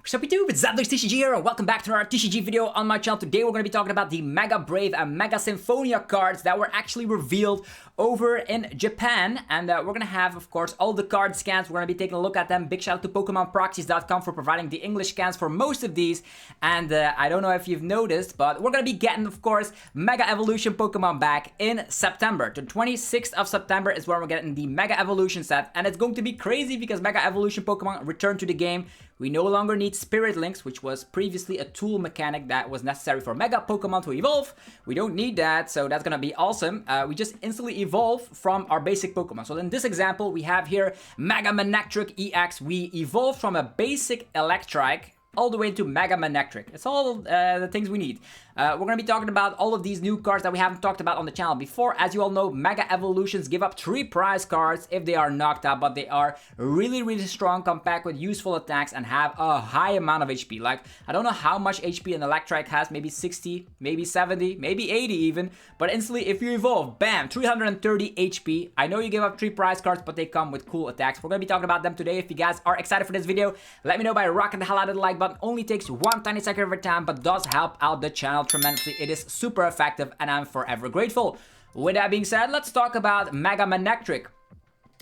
What's up YouTube, it's TCG here and welcome back to our TCG video on my channel. Today we're going to be talking about the Mega Brave and Mega Symphonia cards that were actually revealed over in Japan. And we're going to have, of course, all the card scans. We're going to be taking a look at them. Big shout out to PokemonProxies.com for providing the English scans for most of these. And I don't know if you've noticed, but we're going to be getting, of course, Mega Evolution Pokemon back in September. The 26th of September is where we're getting the Mega Evolution set. And it's going to be crazy because Mega Evolution Pokemon return to the game. We no longer need Spirit Links, which was previously a tool mechanic that was necessary for Mega Pokemon to evolve. We don't need that, so that's gonna be awesome. We just instantly evolve from our basic Pokemon. So in this example, we have here Mega Manectric EX. We evolved from a basic Electrike all the way to Mega Manectric. It's all the things we need. We're going to be talking about all of these new cards that we haven't talked about on the channel before. As you all know, Mega Evolutions give up 3 prize cards if they are knocked out, but they are really strong, compact with useful attacks, and have a high amount of HP. Like, I don't know how much HP an Electrike has, maybe 60, maybe 70, maybe 80 even, but instantly if you evolve, bam, 330 HP. I know you give up 3 prize cards, but they come with cool attacks. We're going to be talking about them today. If you guys are excited for this video, let me know by rocking the hell out of the like button. Only takes 1 tiny second every time, but does help out the channel tremendously. It is super effective and I'm forever grateful. With that being said, let's talk about Mega Manectric.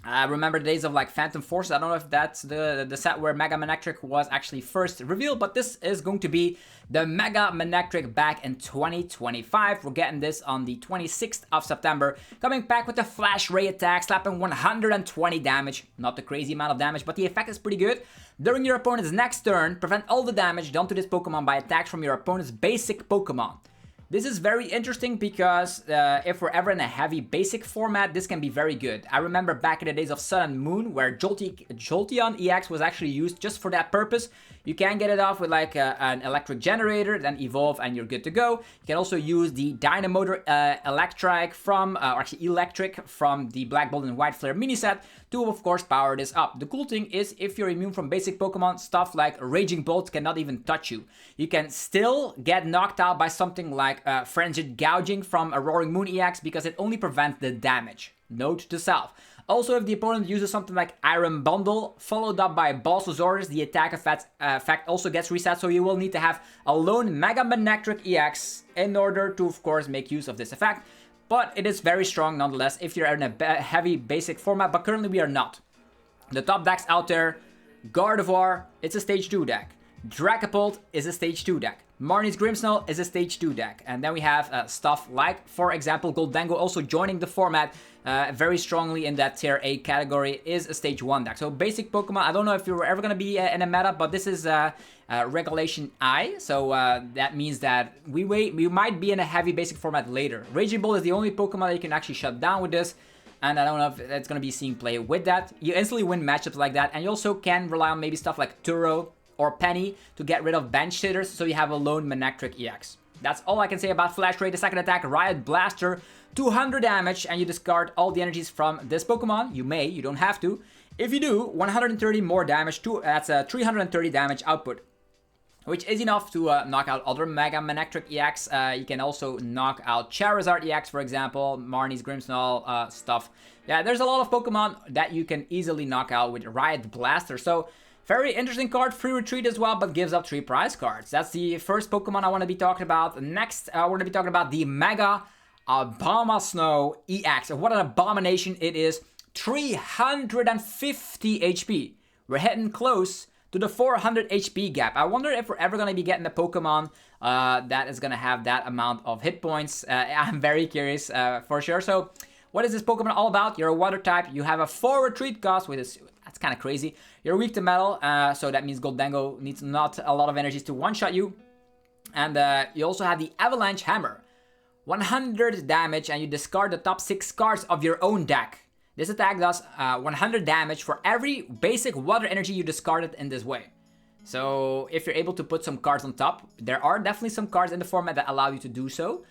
I remember the days of like Phantom Force. I don't know if that's the set where Mega Manectric was actually first revealed, but this is going to be the Mega Manectric back in 2025. We're getting this on the 26th of September. Coming back with the Flash Ray attack, slapping 120 damage. Not the crazy amount of damage, but the effect is pretty good. During your opponent's next turn, prevent all the damage done to this Pokemon by attacks from your opponent's basic Pokemon. This is very interesting because if we're ever in a heavy basic format, this can be very good. I remember back in the days of Sun and Moon where Jolteon EX was actually used just for that purpose. You can get it off with like an electric generator, then evolve and you're good to go. You can also use the Dynamotor Electrike from, or actually Electric from the Black Bolt and White Flare mini set to, of course, power this up. The cool thing is if you're immune from basic Pokemon, stuff like Raging Bolt cannot even touch you. You can still get knocked out by something like Frenzied Gouging from a Roaring Moon EX because it only prevents the damage. Note to self. Also, if the opponent uses something like Iron Bundle, followed up by Balsasaurus, the attack effect also gets reset, so you will need to have a lone Mega Manectric EX in order to, of course, make use of this effect. But it is very strong nonetheless if you're in a heavy basic format, but currently we are not. The top decks out there, Gardevoir, it's a stage 2 deck. Dragapult is a stage 2 deck. Marnie's Grimmsnarl is a stage 2 deck. And then we have stuff like, for example, Goldengo also joining the format very strongly in that tier A category is a stage 1 deck. So basic Pokemon, I don't know if you're ever going to be in a meta, but this is Regulation I. So that means that we might be in a heavy basic format later. Raging Bolt is the only Pokemon that you can actually shut down with this. And I don't know if it's going to be seen play with that. You instantly win matchups like that. And you also can rely on maybe stuff like Turo or Penny to get rid of bench sitters, so you have a lone Manectric EX. That's all I can say about Flash Ray. The second attack, Riot Blaster, 200 damage, and you discard all the energies from this Pokemon. You may, you don't have to. If you do, 130 more damage, that's a 330 damage output, which is enough to knock out other Mega Manectric EX. You can also knock out Charizard EX, for example, Marnie's Grimmsnarl stuff. Yeah, there's a lot of Pokemon that you can easily knock out with Riot Blaster. So, very interesting card, free retreat as well, but gives up 3 prize cards. That's the first Pokemon I want to be talking about. Next, we're going to be talking about the Mega Abomasnow EX. What an abomination it is. 350 HP. We're hitting close to the 400 HP gap. I wonder if we're ever going to be getting a Pokemon that is going to have that amount of hit points. I'm very curious for sure. So, what is this Pokemon all about? You're a water type. You have a 4 retreat cost with this. That's kind of crazy. You're weak to metal, so that means Goldengo needs not a lot of energies to one-shot you. And you also have the Avalanche Hammer. 100 damage, and you discard the top 6 cards of your own deck. This attack does 100 damage for every basic water energy you discarded in this way. So if you're able to put some cards on top, there are definitely some cards in the format that allow you to do so.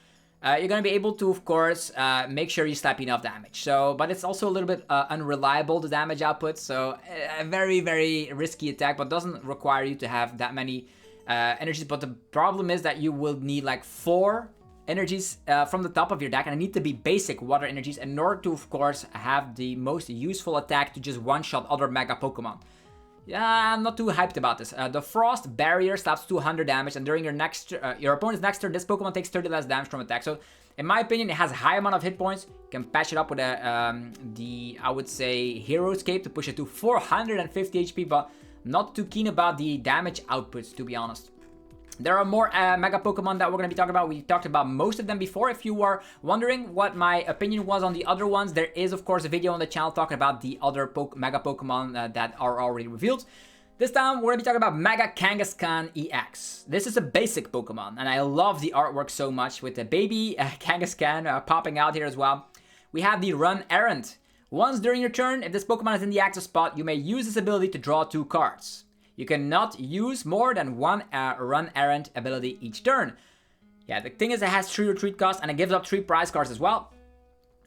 You're going to be able to, of course, make sure you slap enough damage. So, but it's also a little bit unreliable, the damage output. So, a very risky attack, but doesn't require you to have that many energies. But the problem is that you will need like 4 energies from the top of your deck, and it need to be basic water energies in order to, of course, have the most useful attack to just one-shot other Mega Pokemon. Yeah, I'm not too hyped about this. The Frost Barrier slaps 200 damage, and during your opponent's next turn, this Pokemon takes 30 less damage from attack. So, in my opinion, it has a high amount of hit points. You can patch it up with I would say, Hero Escape to push it to 450 HP, but not too keen about the damage outputs, to be honest. There are more Mega Pokemon that we're going to be talking about. We talked about most of them before. If you were wondering what my opinion was on the other ones, there is, of course, a video on the channel talking about the other Mega Pokemon that are already revealed. This time, we're going to be talking about Mega Kangaskhan EX. This is a basic Pokemon, and I love the artwork so much with the baby Kangaskhan popping out here as well. We have the Run Errant. Once during your turn, if this Pokemon is in the active spot, you may use this ability to draw 2 cards. You cannot use more than one Run Errant ability each turn. Yeah, the thing is it has 3 retreat costs and it gives up 3 prize cards as well.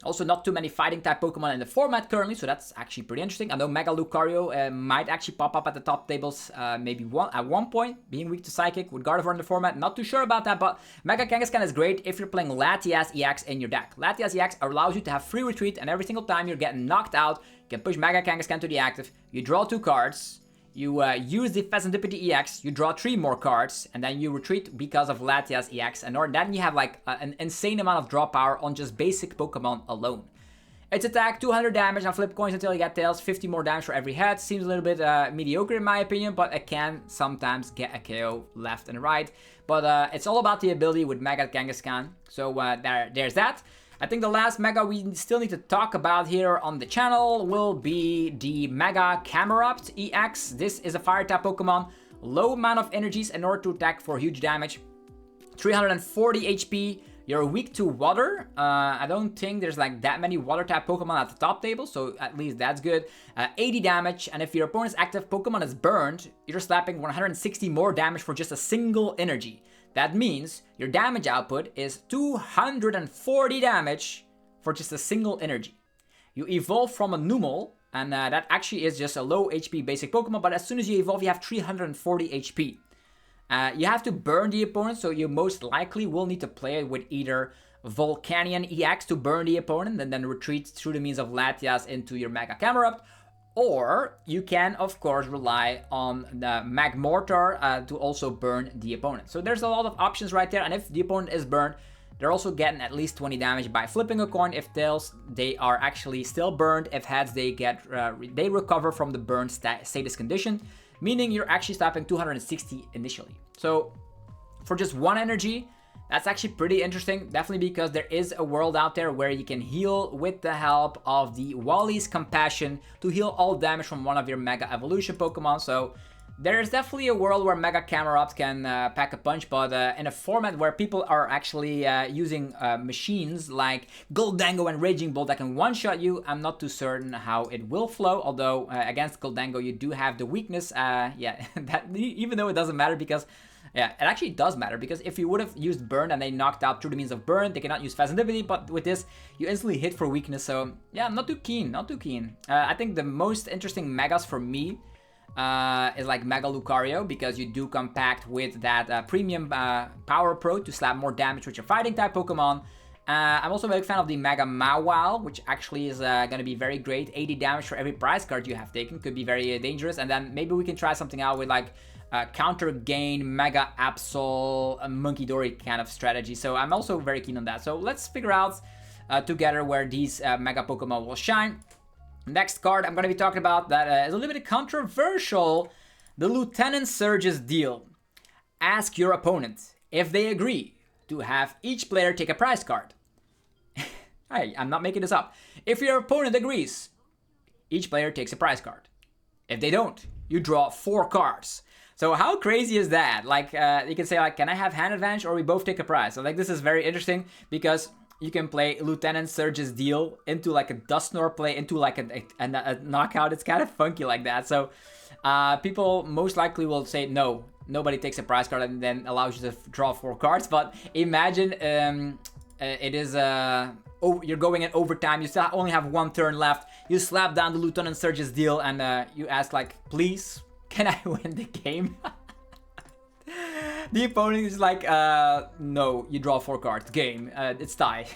Also, not too many fighting type Pokemon in the format currently, so that's actually pretty interesting. I know Mega Lucario might actually pop up at the top tables maybe at one point, being weak to Psychic with Gardevoir in the format. Not too sure about that, but Mega Kangaskhan is great if you're playing Latias EX in your deck. Latias EX allows you to have free retreat, and every single time you're getting knocked out, you can push Mega Kangaskhan to the active, you draw 2 cards, you use the Pheasantipity EX, you draw 3 more cards, and then you retreat because of Latias EX, and then you have like an insane amount of draw power on just basic Pokemon alone. Its attack, 200 damage, and flip coins until you get tails, 50 more damage for every head. Seems a little bit mediocre in my opinion, but it can sometimes get a KO left and right. But it's all about the ability with Mega Kangaskhan, so there's that. I think the last Mega we still need to talk about here on the channel will be the Mega Camerupt EX. This is a Fire-type Pokemon. Low amount of energies in order to attack for huge damage. 340 HP. You're weak to water. I don't think there's like that many Water-type Pokemon at the top table, so at least that's good. 80 damage, and if your opponent's active Pokemon is burned, you're slapping 160 more damage for just a single energy. That means your damage output is 240 damage for just a single energy. You evolve from a Numel, and that actually is just a low HP basic Pokemon, but as soon as you evolve, you have 340 HP. You have to burn the opponent, so you most likely will need to play it with either Volcanion EX to burn the opponent, and then retreat through the means of Latias into your Mega Camerupt. Or you can, of course, rely on the Magmortar to also burn the opponent. So there's a lot of options right there. And if the opponent is burned, they're also getting at least 20 damage by flipping a coin. If tails, they are actually still burned. If heads, they recover from the burn status condition, meaning you're actually slapping 260 initially. So for just 1 energy, that's actually pretty interesting, definitely because there is a world out there where you can heal with the help of the Wally's Compassion to heal all damage from one of your Mega Evolution Pokemon. So there's definitely a world where Mega Camerupt can pack a punch, but in a format where people are actually using machines like Goldango and Raging Bolt that can one-shot you, I'm not too certain how it will flow, although against Goldango you do have the weakness, yeah, that even though it doesn't matter because yeah, it actually does matter, because if you would have used Burn and they knocked out through the means of Burn, they cannot use Pheasantipity, but with this, you instantly hit for weakness, so yeah, I'm not too keen, I think the most interesting Megas for me is like Mega Lucario, because you do compact with that premium Power Pro to slap more damage with your Fighting-type Pokemon. I'm also a big fan of the Mega Mawile, which actually is going to be very great. 80 damage for every prize card you have taken, could be very dangerous, and then maybe we can try something out with like counter gain, Mega Absol, Monkey Dory kind of strategy. So I'm also very keen on that. So let's figure out together where these Mega Pokemon will shine. Next card I'm going to be talking about that is a little bit controversial. The Lieutenant Surge's deal. Ask your opponent if they agree to have each player take a prize card. Hey, I'm not making this up. If your opponent agrees, each player takes a prize card. If they don't, you draw 4 cards. So how crazy is that? Like, you can say, like, can I have hand advantage or we both take a prize? So, like, this is very interesting because you can play Lieutenant Surge's deal into, like, a Dusknoir play, into, like, a knockout. It's kind of funky like that. So, people most likely will say, no, nobody takes a prize card and then allows you to draw 4 cards. But imagine it is... you're going in overtime, you still only have 1 turn left, you slap down the Lieutenant Surge's deal and you ask like, please, can I win the game? The opponent is like, no, you draw 4 cards, game, it's tie.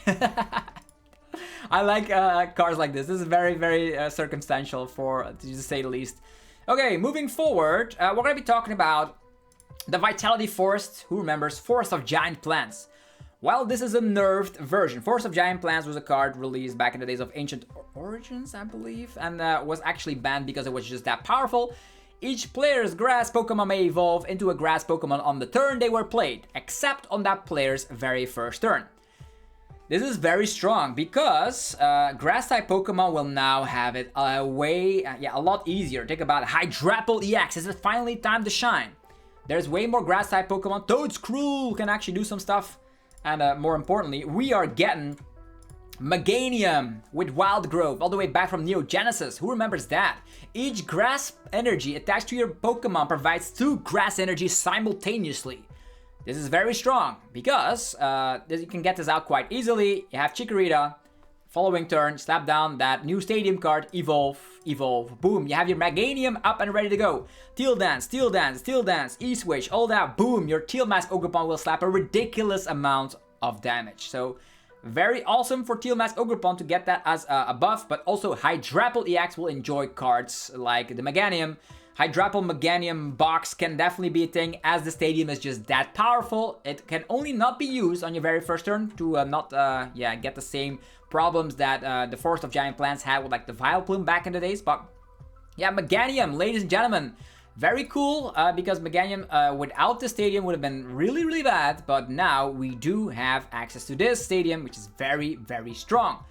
I like cards like this. This is very, very circumstantial, to say the least. Okay, moving forward, we're going to be talking about the Vitality Forest. Who remembers Forest of Giant Plants? Well, this is a nerfed version. Forest of Giant Plants was a card released back in the days of Ancient Origins, I believe, and was actually banned because it was just that powerful. Each player's grass Pokemon may evolve into a grass Pokemon on the turn they were played, except on that player's very first turn. This is very strong because grass-type Pokemon will now have it a lot easier. Think about it. Hydrapple EX. Is it finally time to shine? There's way more grass-type Pokemon. Toedscruel can actually do some stuff. And more importantly, we are getting Meganium with Wild Growth all the way back from Neo Genesis. Who remembers that? Each grass energy attached to your Pokemon provides 2 grass energies simultaneously. This is very strong because you can get this out quite easily. You have Chikorita. Following turn, slap down that new stadium card, evolve, boom. You have your Meganium up and ready to go. Teal Dance, E-Switch, all that, boom. Your Teal Mask Ogerpon will slap a ridiculous amount of damage. So, very awesome for Teal Mask Ogerpon to get that as a buff, but also Hydrapple EX will enjoy cards like the Meganium. Hydrapple Meganium box can definitely be a thing as the stadium is just that powerful. It can only not be used on your very first turn to not get the same problems that the Forest of Giant Plants had with like the Vileplume back in the days. But yeah, Meganium, ladies and gentlemen, very cool because Meganium without the stadium would have been really, really bad. But now we do have access to this stadium, which is very, very strong.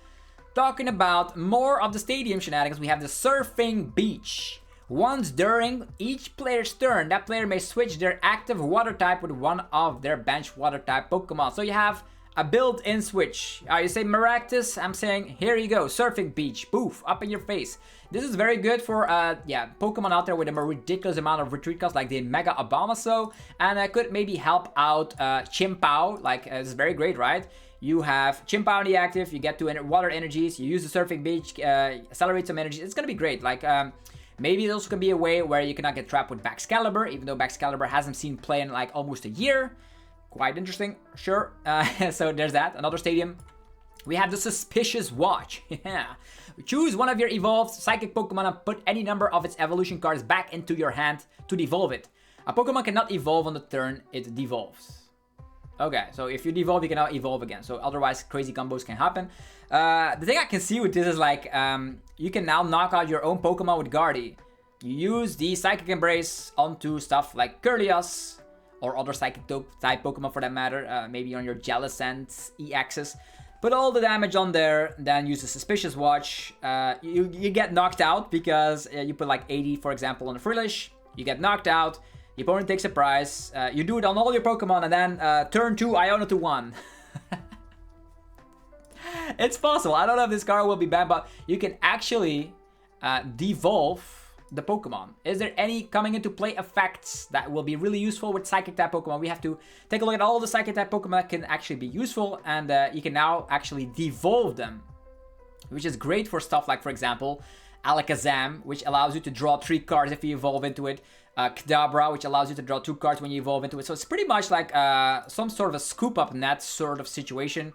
Talking about more of the stadium shenanigans, we have the Surfing Beach. Once during each player's turn, that player may switch their active water type with one of their bench water type Pokemon. So you have a built-in switch. You say Maractus, I'm saying here you go, Surfing Beach, poof, up in your face. This is very good for Pokemon out there with a more ridiculous amount of retreat costs like the Mega Abomasnow, and could maybe help out Chimpao. Like this is very great, right? You have Chimpao in the active, you get 2 water energies, you use the Surfing Beach, accelerate some energies. It's gonna be great. Like maybe it also can be a way where you cannot get trapped with Baxcalibur, even though Baxcalibur hasn't seen play in like almost a year. Quite interesting, sure. So there's that, another stadium. We have the Suspicious Watch. Yeah. Choose one of your evolved psychic Pokemon and put any number of its evolution cards back into your hand to devolve it. A Pokemon cannot evolve on the turn it devolves. Okay, so if you devolve, you cannot evolve again. So otherwise, crazy combos can happen. The thing I can see with this is like, you can now knock out your own Pokemon with Guardy. You use the Psychic Embrace onto stuff like Curlius, or other Psychic type Pokemon for that matter, maybe on your Jellicent EXs. Put all the damage on there, then use the Suspicious Watch. You get knocked out because you put like 80, for example, on the Frillish. You get knocked out. The opponent takes a prize. You do it on all your Pokemon, and then turn 2, Iona to 1. It's possible. I don't know if this card will be banned, but you can actually devolve the Pokemon. Is there any coming into play effects that will be really useful with Psychic type Pokemon? We have to take a look at all the Psychic type Pokemon that can actually be useful, and you can now actually devolve them, which is great for stuff like, for example, Alakazam, which allows you to draw 3 cards if you evolve into it. Kadabra, which allows you to draw 2 cards when you evolve into it. So it's pretty much like some sort of a scoop up net sort of situation,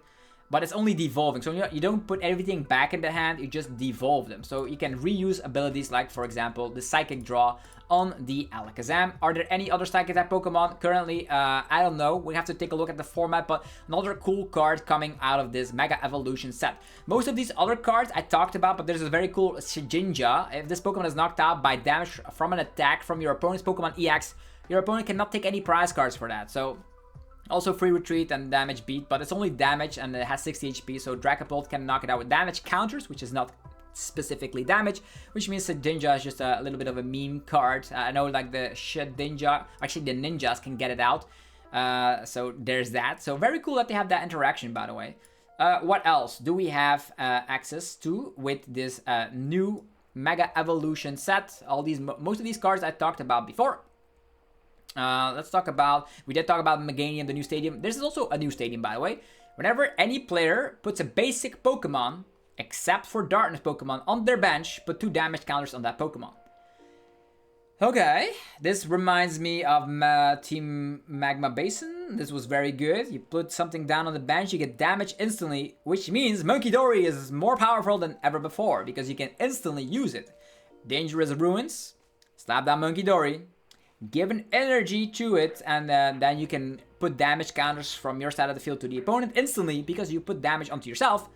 but it's only devolving. So you don't put everything back in the hand, you just devolve them. So you can reuse abilities like, for example, the Psychic Draw on the Alakazam. Are there any other Psychic type Pokemon currently? I don't know. We have to take a look at the format, but another cool card coming out of this Mega Evolution set. Most of these other cards I talked about, but there's a very cool Shedinja. If this Pokemon is knocked out by damage from an attack from your opponent's Pokemon EX, your opponent cannot take any prize cards for that. So also free retreat and damage beat, but it's only damage and it has 60 HP, so Dragapult can knock it out with damage counters, which is not specifically damage, which means Shedinja is just a little bit of a meme card. I know like the Shedinja, actually the ninjas can get it out, so there's that. So very cool that they have that interaction, by the way. What else do we have access to with this new Mega Evolution set? Most of these cards I talked about before. Let's talk about, we did talk about Meganium, the new stadium. This is also a new stadium, by the way. Whenever any player puts a basic Pokemon, except for Darkness Pokemon, on their bench, put 2 damage counters on that Pokemon. Okay, this reminds me of Team Magma Basin. This was very good. You put something down on the bench, you get damage instantly, which means Munkidori is more powerful than ever before, because you can instantly use it. Dangerous Ruins. slap that Monkey Dory, give an energy to it, and then you can put damage counters from your side of the field to the opponent instantly because you put damage onto yourself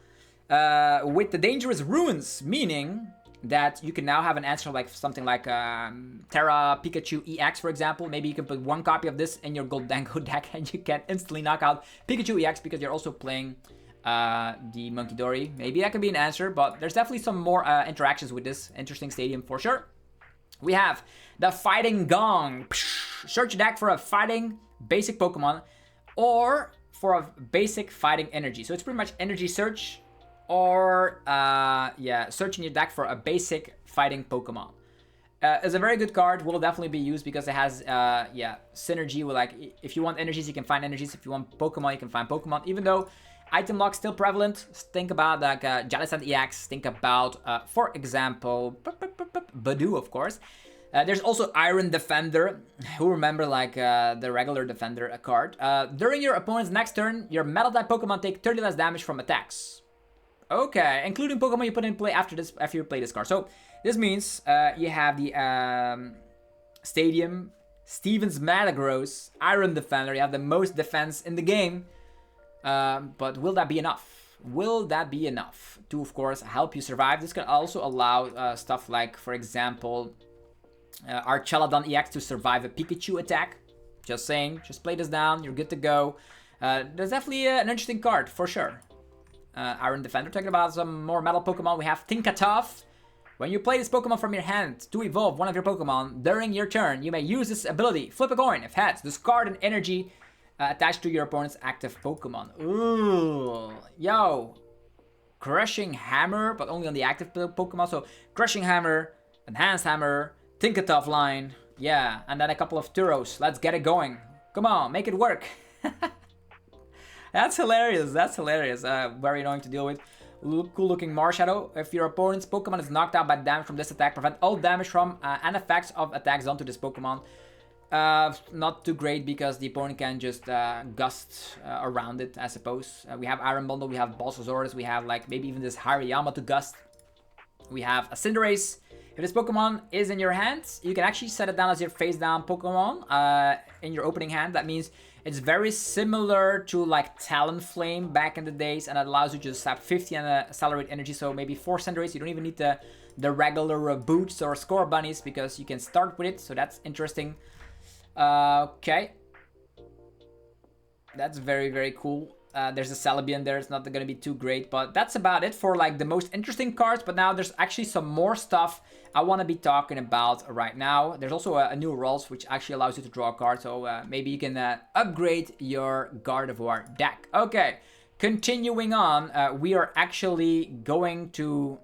with the Dangerous Ruins, meaning that you can now have an answer like something like Terra Pikachu EX, for example. Maybe you can put one copy of this in your Goldango deck and you can instantly knock out Pikachu EX because you're also playing the Monkey Dory. Maybe that could be an answer, but there's definitely some more interactions with this interesting stadium for sure. We have the Fighting Gong. Search your deck for a fighting basic Pokemon or for a basic fighting energy. So it's pretty much energy search or searching your deck for a basic fighting Pokemon. It's a very good card, will definitely be used because it has synergy with, like, if you want energies, you can find energies. If you want Pokemon, you can find Pokemon. Even though item lock's still prevalent, think about like Kangaskhan EX, think about, for example, Badoo, of course. There's also Iron Defender. Who remember like the regular Defender card? During your opponent's next turn, your Metal type Pokemon take 30 less damage from attacks. Okay, including Pokemon you put in play after you play this card. So this means you have the Stadium, Steven's Metagross, Iron Defender. You have the most defense in the game. But will that be enough? Will that be enough to, of course, help you survive? This can also allow stuff like, for example, Archeladon EX to survive a Pikachu attack. Just saying, just play this down, you're good to go. There's definitely an interesting card, for sure. Iron Defender. Talking about some more metal Pokemon, we have Tinkatuff. When you play this Pokemon from your hand to evolve one of your Pokemon during your turn, you may use this ability. Flip a coin. If heads, discard an energy attached to your opponent's active Pokemon. Ooh, yo. Crushing Hammer, but only on the active Pokemon. So Crushing Hammer, Enhanced Hammer, Tinkatuff line. Yeah, and then a couple of Turos. Let's get it going. Come on, make it work. That's hilarious. That's hilarious. Very annoying to deal with. Cool looking Marshadow. If your opponent's Pokemon is knocked out by damage from this attack, prevent all damage from and effects of attacks done to this Pokemon. Not too great because the opponent can just gust around it, I suppose. We have Iron Bundle, we have Balsasaurus, we have like maybe even this Hariyama to gust. We have a Cinderace. If this Pokemon is in your hand, you can actually set it down as your face down Pokemon in your opening hand. That means it's very similar to like Talonflame back in the days, and it allows you to just slap 50 and accelerate energy. So maybe 4 Cinderace, you don't even need the regular boots or score bunnies because you can start with it. So that's interesting. Okay. That's very, very cool. There's a Celebian there. It's not going to be too great, but that's about it for like the most interesting cards. But now there's actually some more stuff I want to be talking about right now. There's also a new rules which actually allows you to draw a card. So maybe you can upgrade your Gardevoir deck. Okay, continuing on, we are actually going to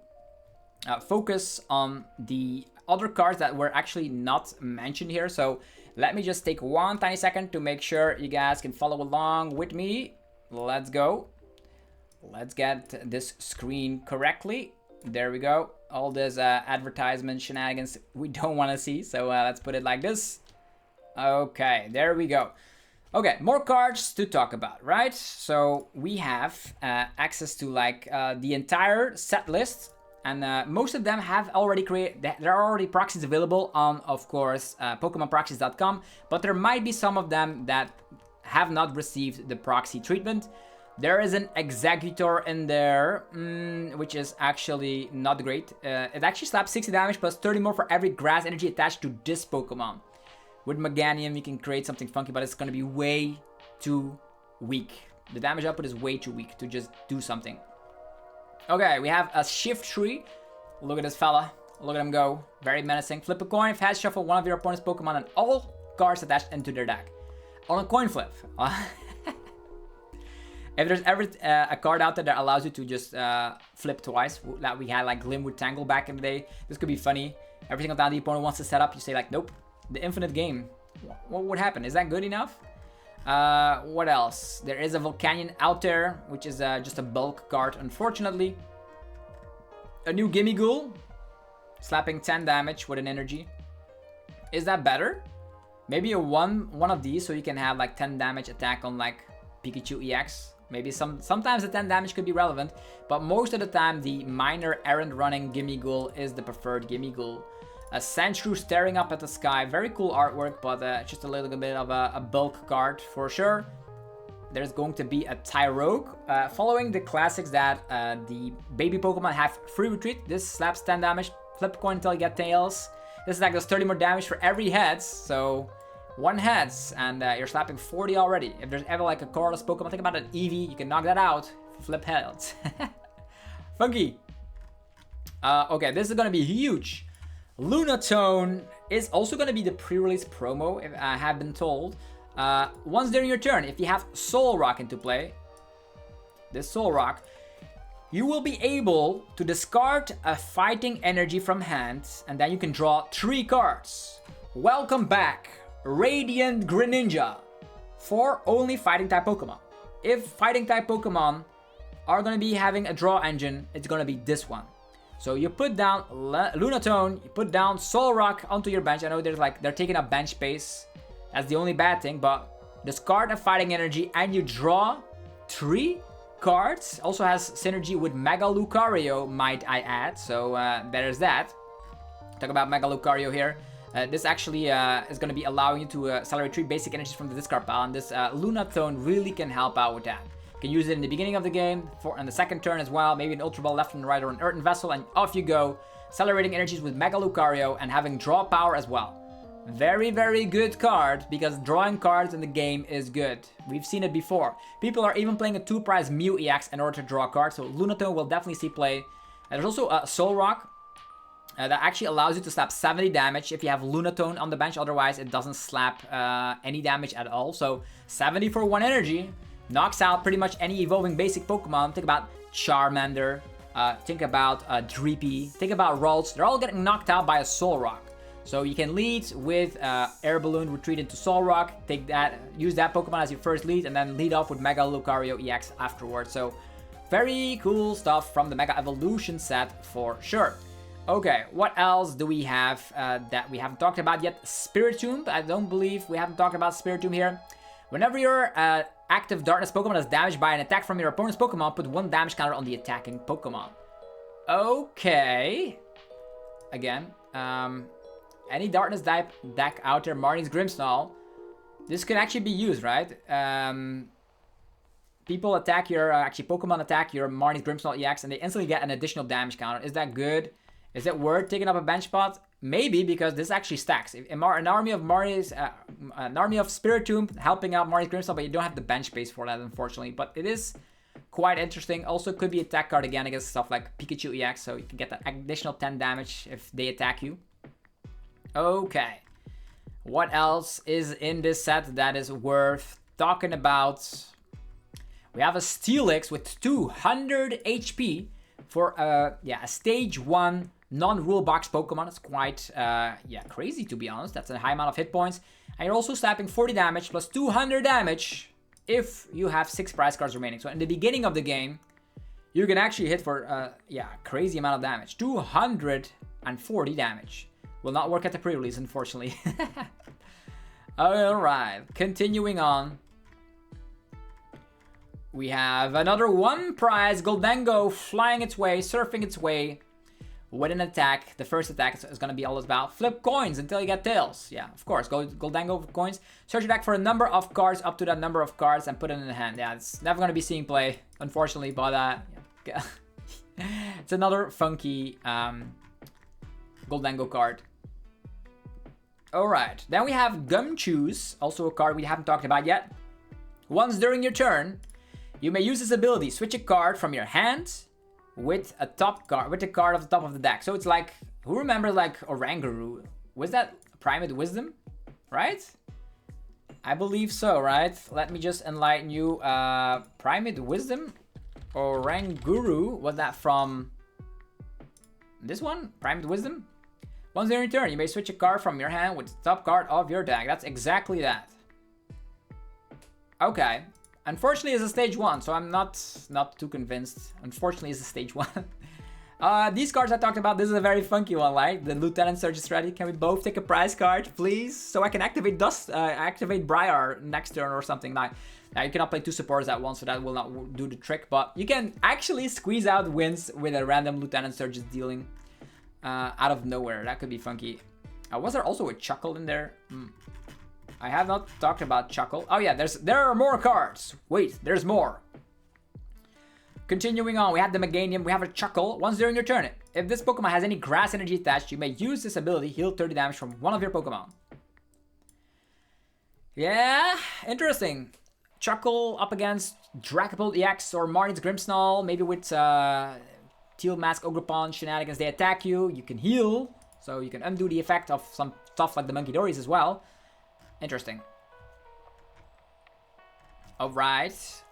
focus on the other cards that were actually not mentioned here. So let me just take one tiny second to make sure you guys can follow along with me. Let's go. Let's get this screen correctly. There we go. All this advertisement shenanigans we don't want to see. So let's put it like this. Okay, there we go. Okay, more cards to talk about, right? So we have access to like the entire set list. And most of them have already created, there are already proxies available on, of course, PokemonProxies.com. But there might be some of them that have not received the proxy treatment. There is an Executor in there, which is actually not great. It actually slaps 60 damage plus 30 more for every grass energy attached to this Pokemon. With Meganium, you can create something funky, but it's going to be way too weak. The damage output is way too weak to just do something. Okay, we have a Shiftry. Look at this fella. Look at him go. Very menacing. Flip a coin. If heads, shuffle one of your opponent's Pokemon and all cards attached into their deck. On a coin flip. If there's ever a card out there that allows you to just flip twice, that we had like Glimwood Tangle back in the day, this could be funny. Every single time the opponent wants to set up, you say like, nope, the infinite game. What would happen? Is that good enough? What else? There is a Volcanion out there, which is just a bulk card, unfortunately. A new Gimmighoul, slapping 10 damage with an energy. Is that better? Maybe a one of these, so you can have like 10 damage attack on like Pikachu EX. Maybe sometimes the 10 damage could be relevant, but most of the time the minor errand running Gimmighoul is the preferred Gimmighoul. A Sandshrew staring up at the sky. Very cool artwork, but just a little bit of a bulk card for sure. There's going to be a Tyrogue. Following the classics that the baby Pokemon have free retreat. This slaps 10 damage. Flip a coin until you get tails. This attack does 30 more damage for every heads. So 1 heads and you're slapping 40 already. If there's ever like a colorless Pokemon, think about an Eevee. You can knock that out. Flip heads. Funky. Okay, this is going to be huge. Lunatone is also going to be the pre-release promo, if I have been told. Once during your turn, if you have Solrock into play, this Solrock, you will be able to discard a fighting energy from hand, and then you can draw 3 cards. Welcome back, Radiant Greninja, for only fighting type Pokemon. If fighting type Pokemon are going to be having a draw engine, it's going to be this one. So you put down Lunatone, you put down Solrock onto your bench. I know they're taking up bench space. That's the only bad thing, but discard a fighting energy and you draw 3 cards. Also has synergy with Mega Lucario, might I add. So there's that. Talk about Mega Lucario here. This actually is going to be allowing you to accelerate 3 basic energies from the discard pile, and this Lunatone really can help out with that. You can use it in the beginning of the game, on the second turn as well, maybe an Ultra Ball left and right or an Earthen Vessel, and off you go, accelerating energies with Mega Lucario and having draw power as well. Very, very good card, because drawing cards in the game is good. We've seen it before. People are even playing a 2-prize Mew EX in order to draw cards, so Lunatone will definitely see play. There's also a Solrock that actually allows you to slap 70 damage if you have Lunatone on the bench, otherwise it doesn't slap any damage at all. So 70 for 1 energy. Knocks out pretty much any evolving basic Pokemon. Think about Charmander, think about Dreepy, think about Ralts. They're all getting knocked out by a Solrock. So you can lead with Air Balloon, retreat into Solrock, take that, use that Pokemon as your first lead, and then lead off with Mega Lucario EX afterwards. So very cool stuff from the Mega Evolution set for sure. Okay, what else do we have that we haven't talked about yet? Spiritomb. I don't believe we haven't talked about Spiritomb here. Whenever your active Darkness Pokemon is damaged by an attack from your opponent's Pokemon, put 1 damage counter on the attacking Pokemon. Okay. Again, any Darkness type deck out there, Marnie's Grimmsnarl, this could actually be used, right? People attack your, Pokemon attack your Marnie's Grimmsnarl EX and they instantly get an additional damage counter. Is that good? Is it worth taking up a bench spot? Maybe, because this actually stacks. An army of Marnie's, an army of Spiritomb helping out Marnie's Grimmsnarl, but you don't have the bench space for that, unfortunately. But it is quite interesting. Also, could be attack card again against stuff like Pikachu EX, so you can get that additional 10 damage if they attack you. Okay. What else is in this set that is worth talking about? We have a Steelix with 200 HP for a stage 1 non-rule box Pokemon. It's quite crazy, to be honest. That's a high amount of hit points. And you're also slapping 40 damage plus 200 damage if you have 6 prize cards remaining. So in the beginning of the game, you can actually hit for crazy amount of damage. 240 damage. Will not work at the pre-release, unfortunately. Alright, continuing on. We have another 1 prize Goldengo flying its way, surfing its way with an attack. The first attack is going to be all about flip coins until you get tails. Yeah, of course. Goldengo coins. Search your deck for a number of cards up to that number of cards and put it in the hand. Yeah, it's never going to be seeing play, unfortunately, but it's another funky Goldengo card. Alright, then we have Gumshoes, also a card we haven't talked about yet. Once during your turn, you may use this ability. Switch a card from your hand with a top card, with the card of the top of the deck. So it's like, who remembers like Oranguru? Was that Primate Wisdom, right? I believe so, right? Let me just enlighten you. Primate Wisdom, Oranguru, was that from this one? Primate Wisdom? Once during your turn, you may switch a card from your hand with the top card of your deck. That's exactly that. Okay. Unfortunately, it's a stage 1, so I'm not too convinced. Unfortunately, it's a stage 1. These cards I talked about, this is a very funky one, right? The Lieutenant Surge is ready. Can we both take a prize card, please? So I can activate activate Briar next turn or something. Now you cannot play 2 supporters at once, so that will not do the trick. But you can actually squeeze out wins with a random Lieutenant Surge dealing. out of nowhere. That could be funky. Was there also a Shuckle in there? I have not talked about Shuckle. Oh yeah, there are more cards. Wait, there's more. Continuing on, we have the Meganium, we have a Shuckle. Once during your turn, if this Pokemon has any grass energy attached, you may use this ability, heal 30 damage from one of your Pokemon. Yeah, interesting. Shuckle up against Dracopult EX or Marnie's Grimmsnarl, maybe with Teal Mask Ogerpon shenanigans, they attack you, you can heal, so you can undo the effect of some stuff like the Monkey Dories as well. Interesting. Alright.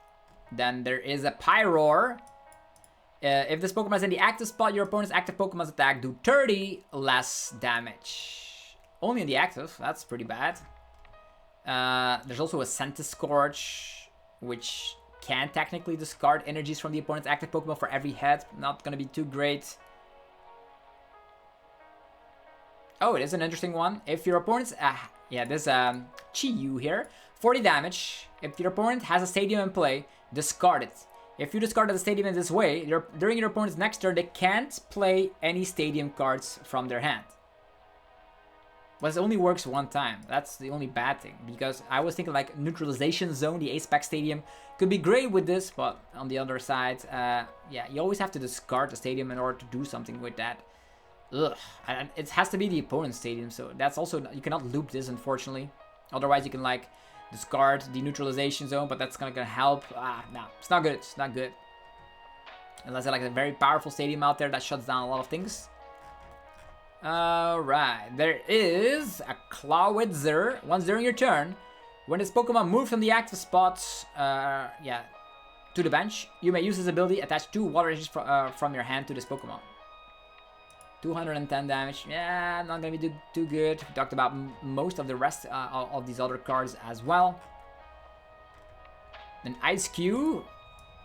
Then there is a Pyroar. If this Pokemon is in the active spot, your opponent's active Pokemon's attack do 30 less damage. Only in the active, that's pretty bad. There's also a Centiskorch, which can technically discard energies from the opponent's active Pokemon for every hit. Not gonna be too great. Oh, it is an interesting one. If your opponent's... there's Chi-Yu here. 40 damage. If your opponent has a Stadium in play, discard it. If you discard the Stadium in this way, during your opponent's next turn, they can't play any Stadium cards from their hand. But it only works one time. That's the only bad thing. Because I was thinking like Neutralization Zone, the Ace Pack Stadium, could be great with this. But on the other side, you always have to discard the Stadium in order to do something with that. Ugh. And it has to be the opponent's Stadium. So that's also, you cannot loop this, unfortunately. Otherwise, you can like discard the Neutralization Zone, but that's not gonna help. No, it's not good. It's not good. Unless there's like a very powerful Stadium out there that shuts down a lot of things. Alright, there is a Clawitzer. Once during your turn, when this Pokemon moves from the active spot, to the bench, you may use this ability, attach 2 water energies from your hand to this Pokemon. 210 damage, yeah, not gonna be too good. We talked about most of the rest of these other cards as well. An Ice Cube,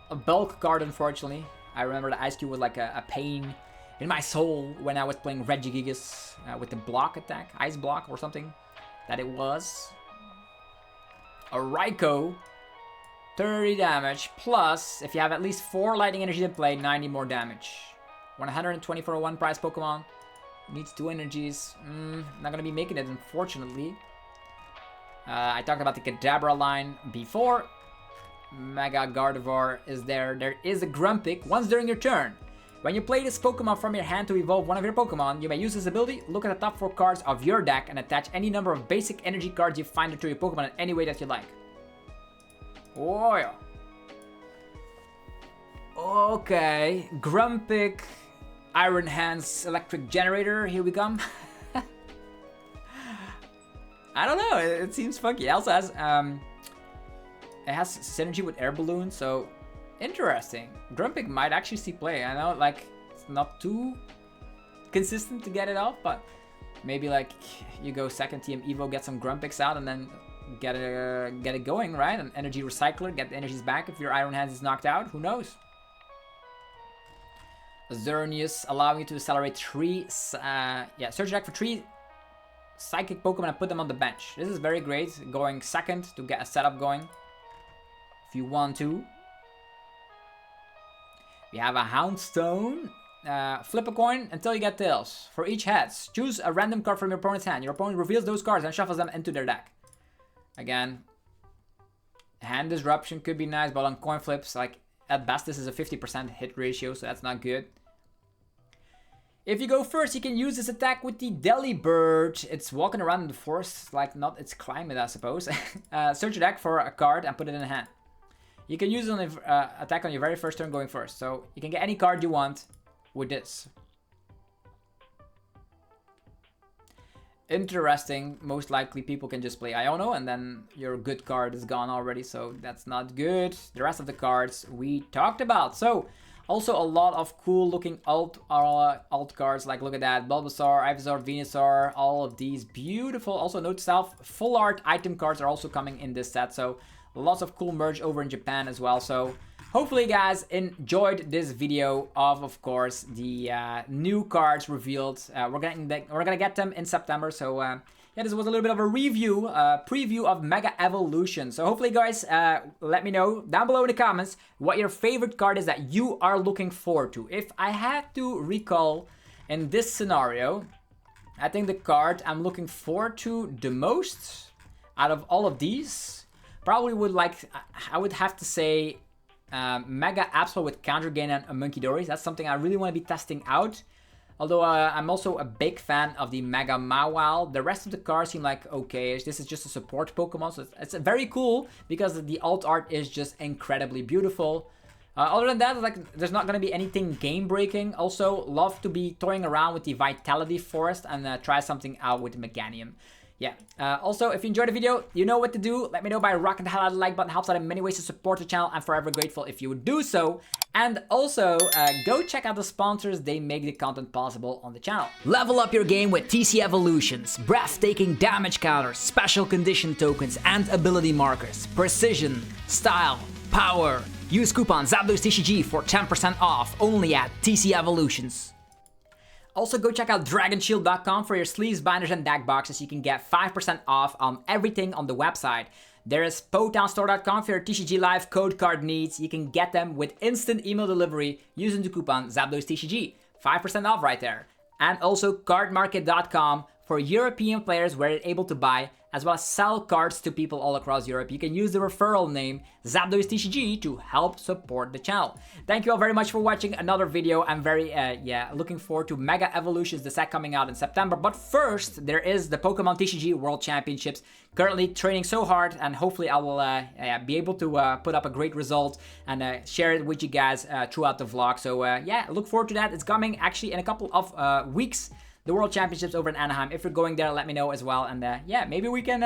a bulk card, unfortunately. I remember the Ice Cube was like a pain in my soul when I was playing Regigigas with the block attack, Ice Block or something, that it was. A Raikou, 30 damage, plus, if you have at least 4 lightning energy in play, 90 more damage. 120 for a 1 prize Pokemon. Needs 2 energies. Not gonna be making it, unfortunately. I talked about the Kadabra line before. Mega Gardevoir is there. There is a Grumpig. Once during your turn, when you play this Pokemon from your hand to evolve one of your Pokemon, you may use this ability, look at the top 4 cards of your deck, and attach any number of basic energy cards you find to your Pokemon in any way that you like. Oh yeah. Okay, Grumpig, Iron Hands, Electric Generator, here we come. I don't know, it seems funky. It also has, it has synergy with Air Balloon, so interesting. Grumpig might actually see play. I know, like, it's not too consistent to get it off, but maybe like you go second team Evo, get some Grumpigs out, and then get it going, right? An energy recycler, get the energies back if your Iron Hands is knocked out. Who knows? Xerneas, allowing you to accelerate 3, search deck for 3 Psychic Pokemon and put them on the bench. This is very great, going second to get a setup going, if you want to. We have a Houndstone. Flip a coin until you get tails. For each heads, choose a random card from your opponent's hand. Your opponent reveals those cards and shuffles them into their deck. Again, hand disruption could be nice, but on coin flips, like, at best this is a 50% hit ratio, so that's not good. If you go first, you can use this attack with the Delibird. It's walking around in the forest, like, not its climate, I suppose. Search your deck for a card and put it in a hand. You can use it on attack on your very first turn going first. So you can get any card you want with this. Interesting. Most likely people can just play Iono and then your good card is gone already. So that's not good. The rest of the cards we talked about. So also a lot of cool looking alt cards. Like look at that. Bulbasaur, Ivysaur, Venusaur. All of these beautiful. Also note to self, full art item cards are also coming in this set. So lots of cool merch over in Japan as well. So hopefully you guys enjoyed this video of course, the new cards revealed. We're gonna get them in September. So yeah, this was a little bit of a review, preview of Mega Evolution. So hopefully guys, let me know down below in the comments what your favorite card is that you are looking forward to. If I had to recall in this scenario, I think the card I'm looking forward to the most out of all of these probably I would have to say Mega Absol with Counter Gain and a Munkidori. That's something I really want to be testing out. Although I'm also a big fan of the Mega Mawile. The rest of the cards seem like okay. This is just a support Pokemon, so it's very cool because the alt art is just incredibly beautiful. Other than that, like, there's not going to be anything game-breaking. Also, love to be toying around with the Vitality Forest and try something out with the Meganium. Yeah. Also, if you enjoyed the video, you know what to do. Let me know by rocking the hell out of the like button. It helps out in many ways to support the channel. I'm forever grateful if you would do so. And also, go check out the sponsors. They make the content possible on the channel. Level up your game with TC Evolutions. Breathtaking damage counters, special condition tokens, and ability markers. Precision, style, power. Use coupon ZapDoseTCG for 10% off only at TC Evolutions. Also, go check out DragonShield.com for your sleeves, binders, and deck boxes. You can get 5% off on everything on the website. There is PotownStore.com for your TCG Live code card needs. You can get them with instant email delivery using the coupon ZapDoseTCG. 5% off right there. And also CardMarket.com for European players where they're able to buy as well as sell cards to people all across Europe. You can use the referral name ZapDoseTCG to help support the channel. Thank you all very much for watching another video. I'm very looking forward to Mega Evolutions, the set coming out in September. But first, there is the Pokemon TCG World Championships. Currently training so hard, and hopefully I will be able to put up a great result and share it with you guys throughout the vlog. So yeah, look forward to that. It's coming actually in a couple of weeks. The World Championships over in Anaheim. If you're going there, let me know as well. And yeah, maybe we can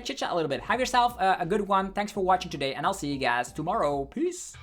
chit chat a little bit. Have yourself a good one. Thanks for watching today, and I'll see you guys tomorrow. Peace.